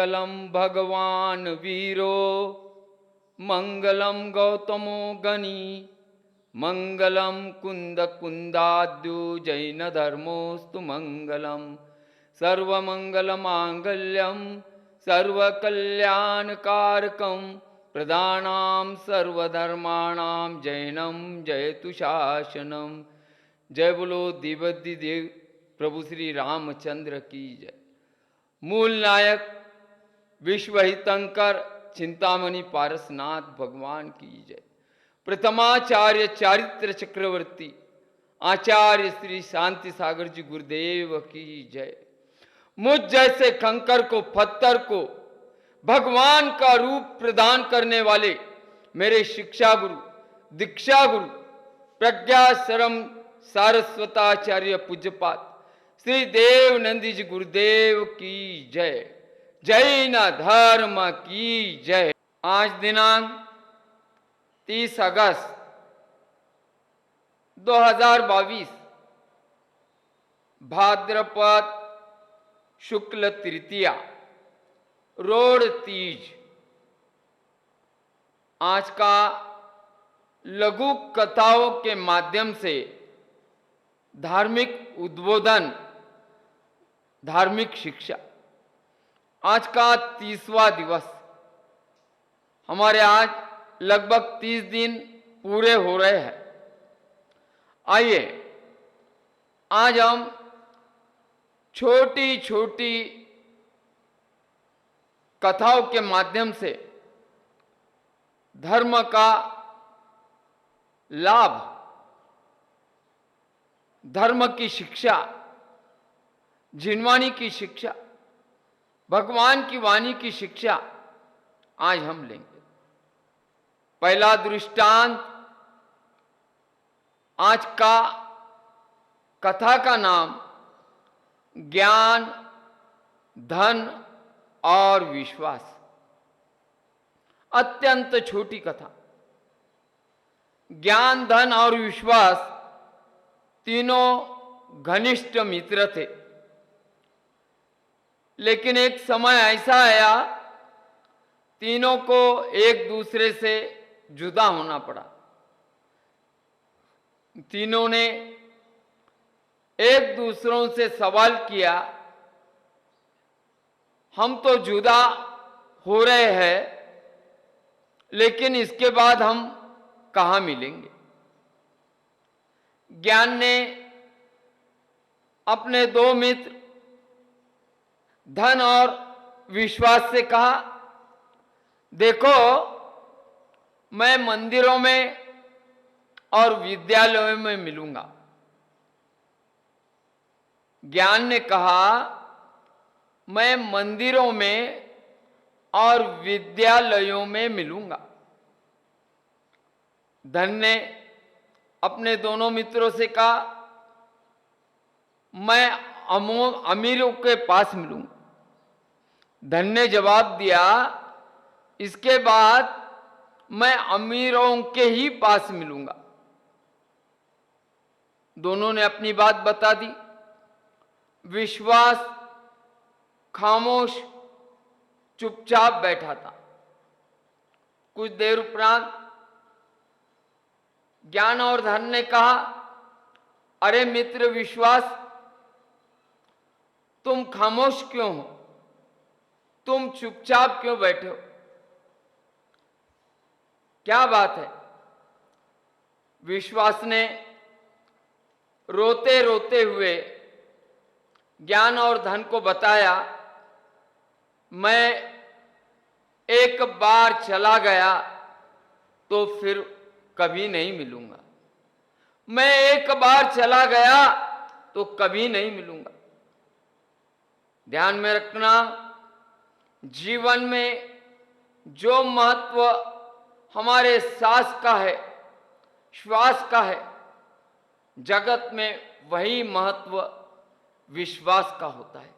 मंगलम भगवान वीरो मंगलम गौतमो गणी मंगलम कुंद कुंदाद्यु जैन धर्मोस्तु मंगलम सर्वमंगल मांगल्यम सर्वकल्याणकारकम प्रदानाम सर्वधर्माणाम जैनम जयतु शासनम। जय बोलो दिव्य देव प्रभु श्री रामचंद्र की जय। मूल नायक विश्वहितंकर चिंतामणि पारसनाथ भगवान की जय। प्रथमाचार्य चारित्र चक्रवर्ती आचार्य श्री शांति सागर जी गुरुदेव की जय। मुझ जैसे कंकर को पत्थर को भगवान का रूप प्रदान करने वाले मेरे शिक्षा गुरु दीक्षा गुरु प्रज्ञाश्रम सारस्वताचार्य पूज्यपाद श्री देव नंदी जी गुरुदेव की जय। जैन धर्म की जय। आज दिनांक 30 अगस्त 2022 भाद्रपद शुक्ल तृतीया रोड़ तीज। आज का लघु कथाओं के माध्यम से धार्मिक उद्बोधन धार्मिक शिक्षा। आज का 30वां दिवस। हमारे आज लगभग 30 दिन पूरे हो रहे हैं। आइए आज हम छोटी छोटी कथाओं के माध्यम से धर्म का लाभ धर्म की शिक्षा जिनवाणी की शिक्षा भगवान की वाणी की शिक्षा आज हम लेंगे। पहला दृष्टांत आज का कथा का नाम ज्ञान धन और विश्वास। अत्यंत छोटी कथा। ज्ञान धन और विश्वास तीनों घनिष्ठ मित्र थे, लेकिन एक समय ऐसा आया तीनों को एक दूसरे से जुदा होना पड़ा। तीनों ने एक दूसरों से सवाल किया, हम तो जुदा हो रहे हैं, लेकिन इसके बाद हम कहाँ मिलेंगे। ज्ञान ने अपने दो मित्र धन और विश्वास से कहा, देखो मैं मंदिरों में और विद्यालयों में मिलूंगा। ज्ञान ने कहा, मैं मंदिरों में और विद्यालयों में मिलूंगा। धन ने अपने दोनों मित्रों से कहा, मैं अमीरों के पास मिलूंगा। धन ने जवाब दिया, इसके बाद मैं अमीरों के ही पास मिलूंगा। दोनों ने अपनी बात बता दी। विश्वास खामोश चुपचाप बैठा था। कुछ देर उपरांत ज्ञान और धन ने कहा, अरे मित्र विश्वास, तुम खामोश क्यों हो? तुम चुपचाप क्यों बैठे हो? क्या बात है? विश्वास ने रोते रोते हुए ज्ञान और धन को बताया, मैं एक बार चला गया तो फिर कभी नहीं मिलूंगा। मैं एक बार चला गया तो कभी नहीं मिलूंगा। ध्यान में रखना, जीवन में जो महत्व हमारे सांस का है, श्वास का है, जगत में वही महत्व विश्वास का होता है।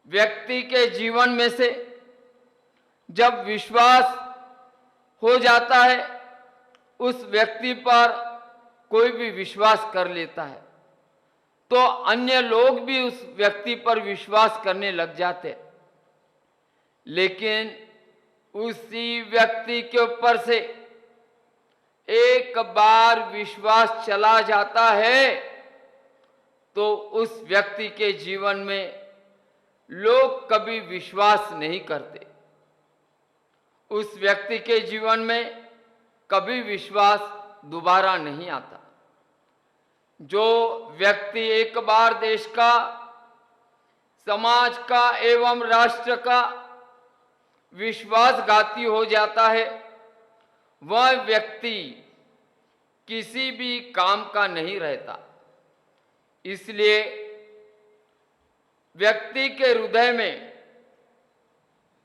व्यक्ति के जीवन में से जब विश्वास हो जाता है, उस व्यक्ति पर कोई भी विश्वास कर लेता है तो अन्य लोग भी उस व्यक्ति पर विश्वास करने लग जाते हैं। लेकिन उसी व्यक्ति के ऊपर से एक बार विश्वास चला जाता है तो उस व्यक्ति के जीवन में लोग कभी विश्वास नहीं करते। उस व्यक्ति के जीवन में कभी विश्वास दोबारा नहीं आता। जो व्यक्ति एक बार देश का, समाज का एवं राष्ट्र का विश्वासघाती हो जाता है, वह व्यक्ति किसी भी काम का नहीं रहता। इसलिए व्यक्ति के हृदय में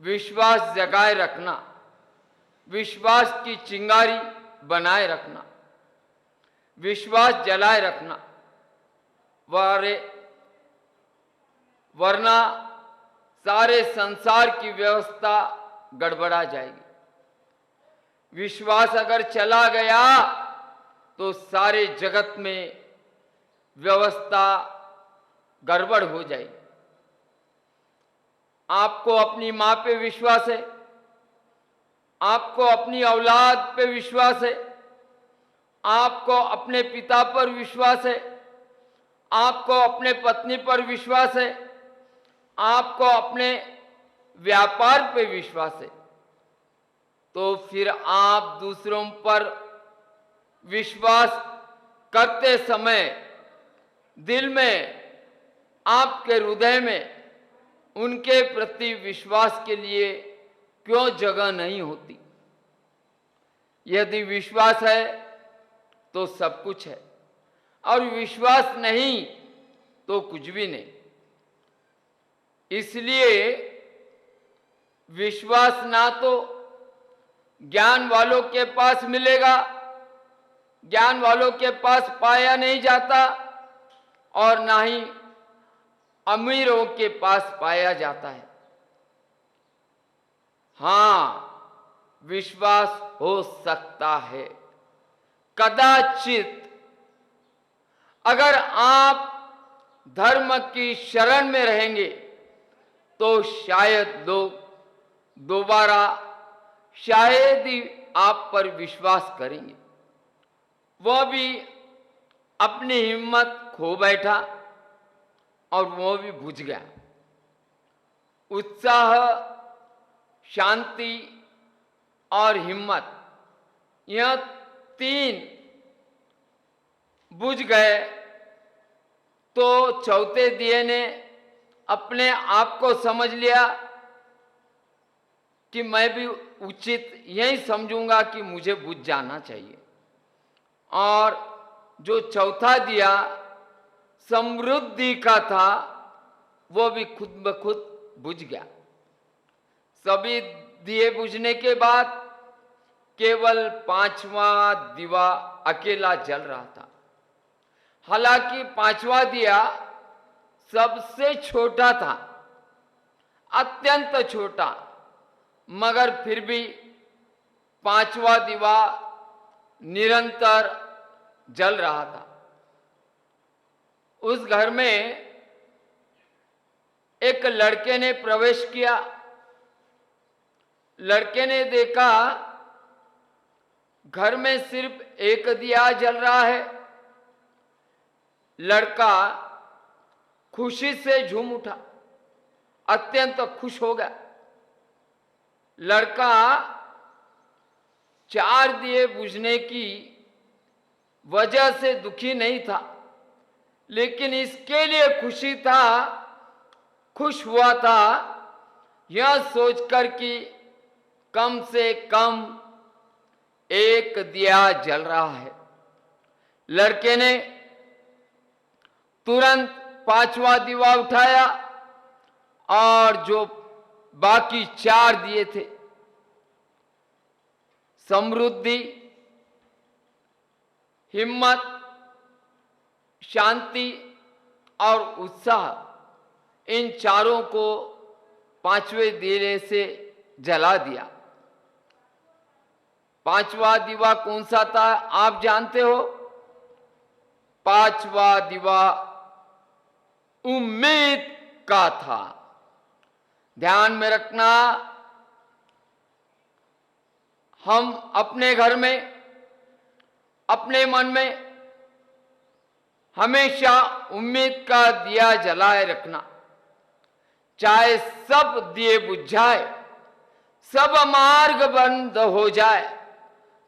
विश्वास जगाए रखना, विश्वास की चिंगारी बनाए रखना, विश्वास जलाए रखना, वरना सारे संसार की व्यवस्था गड़बड़ा जाएगी। विश्वास अगर चला गया तो सारे जगत में व्यवस्था गड़बड़ हो जाएगी। आपको अपनी मां पे विश्वास है, आपको अपनी औलाद पे विश्वास है, आपको अपने पिता पर विश्वास है, आपको अपने पत्नी पर विश्वास है, आपको अपने व्यापार पे विश्वास है, तो फिर आप दूसरों पर विश्वास करते समय दिल में, आपके हृदय में उनके प्रति विश्वास के लिए क्यों जगह नहीं होती? यदि विश्वास है तो सब कुछ है, और विश्वास नहीं तो कुछ भी नहीं। इसलिए विश्वास ना तो ज्ञान वालों के पास मिलेगा, ज्ञान वालों के पास पाया नहीं जाता, और ना ही अमीरों के पास पाया जाता है। हां, विश्वास हो सकता है कदाचित, अगर आप धर्म की शरण में रहेंगे तो शायद लोग दोबारा शायद ही आप पर विश्वास करेंगे। वह भी अपनी हिम्मत खो बैठा और वो भी बुझ गया। उत्साह, शांति और हिम्मत, यह तीन बुझ गए तो चौथे दिए ने अपने आप को समझ लिया कि मैं भी उचित यही समझूंगा कि मुझे बुझ जाना चाहिए, और जो चौथा दिया समृद्धि का था वो भी खुद ब खुद बुझ गया। सभी दिए बुझने के बाद केवल पांचवा दिवा अकेला जल रहा था। हालांकि पांचवा दिया सबसे छोटा था, अत्यंत छोटा, मगर फिर भी पांचवा दिवा निरंतर जल रहा था। उस घर में एक लड़के ने प्रवेश किया। लड़के ने देखा घर में सिर्फ एक दिया जल रहा है। लड़का खुशी से झूम उठा, अत्यंत खुश हो गया। लड़का 4 दिए बुझने की वजह से दुखी नहीं था, लेकिन इसके लिए खुश हुआ था, यह सोचकर कि कम से कम एक दिया जल रहा है। लड़के ने तुरंत पांचवा दिवा उठाया और जो बाकी 4 दिए थे, समृद्धि, हिम्मत, शांति और उत्साह, इन चारों को 5वें दिए से जला दिया। 5वां दिवा कौन सा था आप जानते हो? 5वां दिवा उम्मीद का था। ध्यान में रखना, हम अपने घर में, अपने मन में हमेशा उम्मीद का दिया जलाए रखना। चाहे सब दिए बुझ जाए, सब मार्ग बंद हो जाए,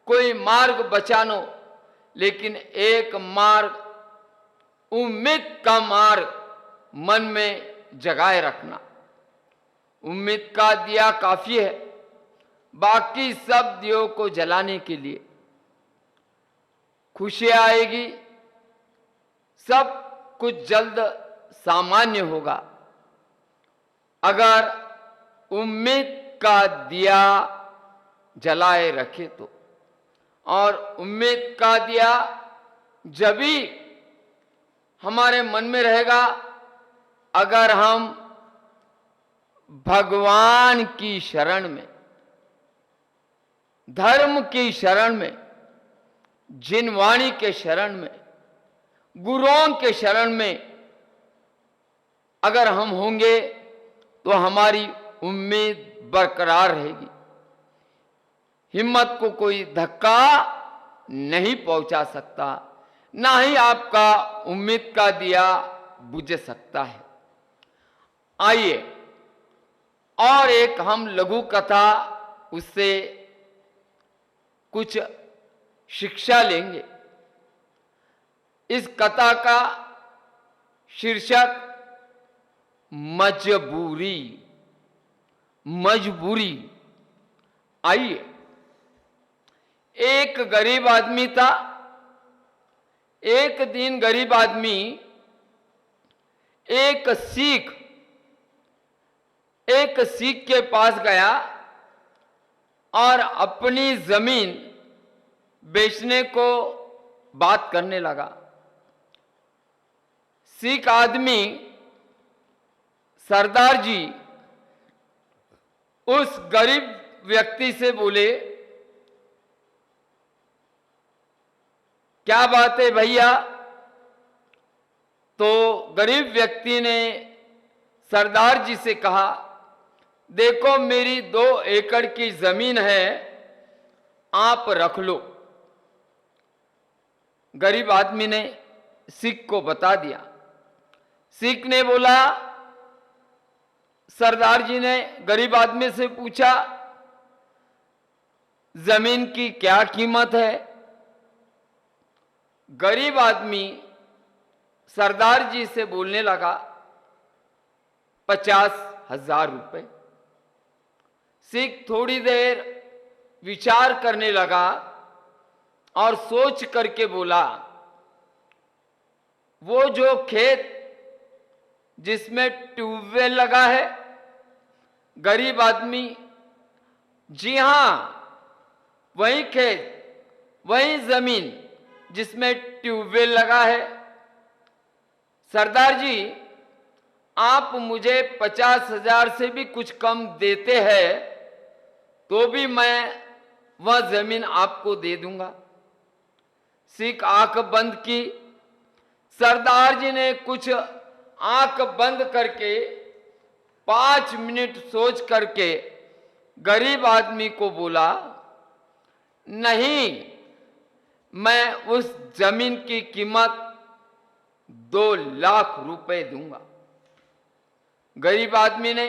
कोई मार्ग बचा नो, लेकिन एक मार्ग, उम्मीद का मार्ग मन में जगाए रखना। उम्मीद का दिया काफी है बाकी सब दियों को जलाने के लिए। खुशी आएगी, सब कुछ जल्द सामान्य होगा अगर उम्मीद का दिया जलाए रखे तो। और उम्मीद का दिया जब भी हमारे मन में रहेगा अगर हम भगवान की शरण में, धर्म की शरण में, जिनवाणी के शरण में, गुरुओं के शरण में अगर हम होंगे तो हमारी उम्मीद बरकरार रहेगी। हिम्मत को कोई धक्का नहीं पहुंचा सकता, ना ही आपका उम्मीद का दिया बुझ सकता है। आइए और एक हम लघु कथा, उससे कुछ शिक्षा लेंगे। इस कथा का शीर्षक मजबूरी। मजबूरी। आइए, एक गरीब आदमी था। एक दिन गरीब आदमी एक सिख के पास गया और अपनी जमीन बेचने को बात करने लगा। सिख आदमी सरदार जी उस गरीब व्यक्ति से बोले, क्या बात है भैया? तो गरीब व्यक्ति ने सरदार जी से कहा, देखो मेरी 2 एकड़ की जमीन है, आप रख लो। गरीब आदमी ने सिख को बता दिया। सिख ने बोला, सरदार जी ने गरीब आदमी से पूछा, जमीन की क्या कीमत है? गरीब आदमी सरदार जी से बोलने लगा, 50,000 रुपए। सिख थोड़ी देर विचार करने लगा और सोच करके बोला, वो जो खेत जिसमें ट्यूबवेल लगा है? गरीब आदमी, जी हां, वही खेत, वही जमीन जिसमें ट्यूबवेल लगा है। सरदार जी, आप मुझे 50,000 से भी कुछ कम देते हैं तो भी मैं वह जमीन आपको दे दूंगा। सिख आंख बंद की। सरदार जी ने कुछ आंख बंद करके 5 मिनट सोच करके गरीब आदमी को बोला, नहीं, मैं उस जमीन की कीमत 2 लाख रुपए दूंगा। गरीब आदमी ने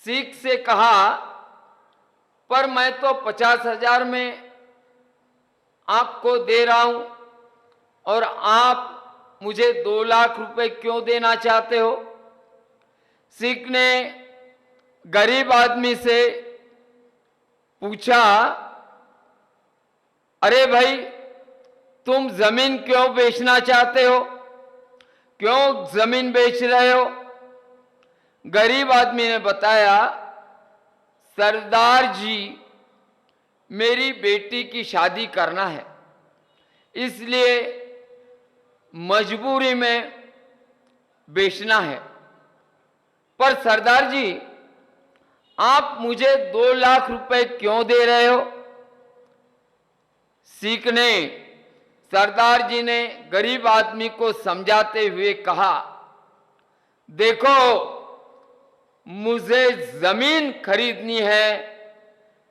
सिख से कहा, पर मैं तो 50,000 में आपको दे रहा हूं और आप मुझे 2 लाख रुपए क्यों देना चाहते हो? सिख ने गरीब आदमी से पूछा, अरे भाई, तुम जमीन क्यों बेचना चाहते हो? क्यों जमीन बेच रहे हो? गरीब आदमी ने बताया, सरदार जी, मेरी बेटी की शादी करना है, इसलिए मजबूरी में बेचना है। पर सरदार जी, आप मुझे 2 लाख रुपए क्यों दे रहे हो? सिख ने, सरदार जी ने गरीब आदमी को समझाते हुए कहा, देखो, मुझे जमीन खरीदनी है,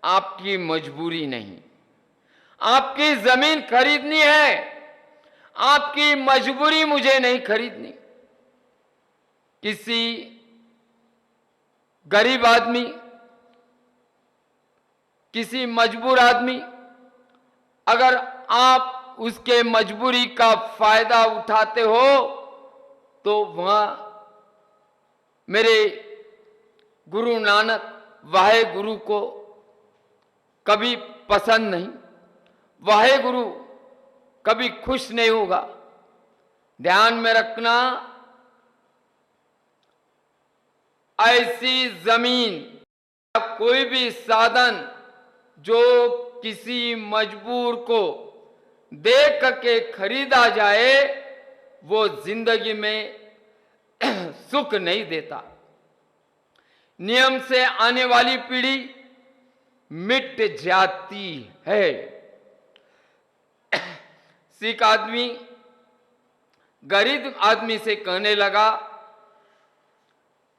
आपकी मजबूरी नहीं। आपकी जमीन खरीदनी है, आपकी मजबूरी मुझे नहीं खरीदनी। किसी गरीब आदमी, किसी मजबूर आदमी, अगर आप उसके मजबूरी का फायदा उठाते हो तो वह मेरे गुरु नानक वाहे गुरु को कभी पसंद नहीं, वाहे गुरु कभी खुश नहीं होगा। ध्यान में रखना, ऐसी जमीन, कोई भी साधन जो किसी मजबूर को देख के खरीदा जाए, वो जिंदगी में सुख नहीं देता। नियम से आने वाली पीढ़ी मिट जाती है। सिख आदमी गरीब आदमी से कहने लगा,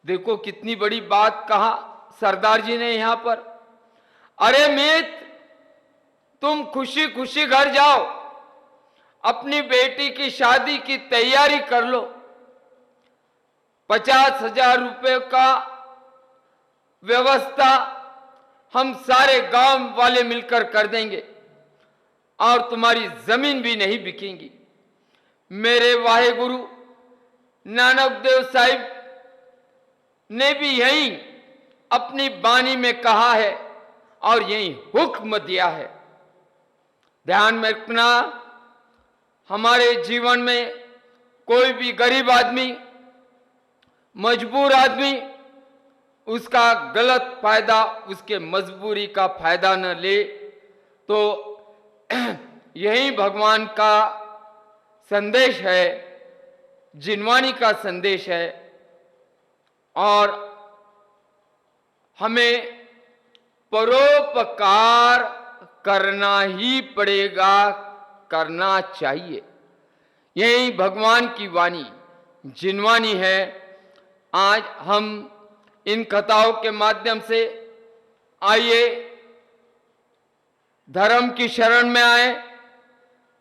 देखो कितनी बड़ी बात कहा सरदार जी ने यहां पर, अरे मित्र, तुम खुशी खुशी घर जाओ, अपनी बेटी की शादी की तैयारी कर लो, 50,000 रुपए का व्यवस्था हम सारे गांव वाले मिलकर कर देंगे और तुम्हारी जमीन भी नहीं बिकेंगी। मेरे वाहे गुरु नानक देव साहिब ने भी यही अपनी बानी में कहा है और यही हुक्म दिया है। ध्यान में रखना, हमारे जीवन में कोई भी गरीब आदमी, मजबूर आदमी, उसका गलत फायदा, उसके मजबूरी का फायदा न ले। तो यही भगवान का संदेश है, जिनवानी का संदेश है। और हमें परोपकार करना ही पड़ेगा, करना चाहिए। यही भगवान की वाणी जिनवानी है। आज हम इन कथाओं के माध्यम से आइए धर्म की शरण में आए।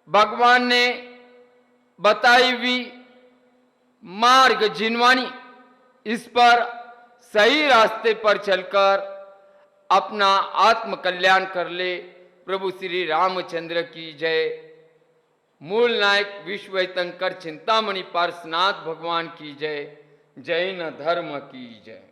भगवान ने बताई हुई मार्ग जिनवानी, इस पर सही रास्ते पर चलकर अपना आत्म कल्याण कर ले। प्रभु श्री रामचंद्र की जय। मूल नायक विश्व हितंकर चिंतामणि पार्श्वनाथ भगवान की जय। जैन धर्म की जय।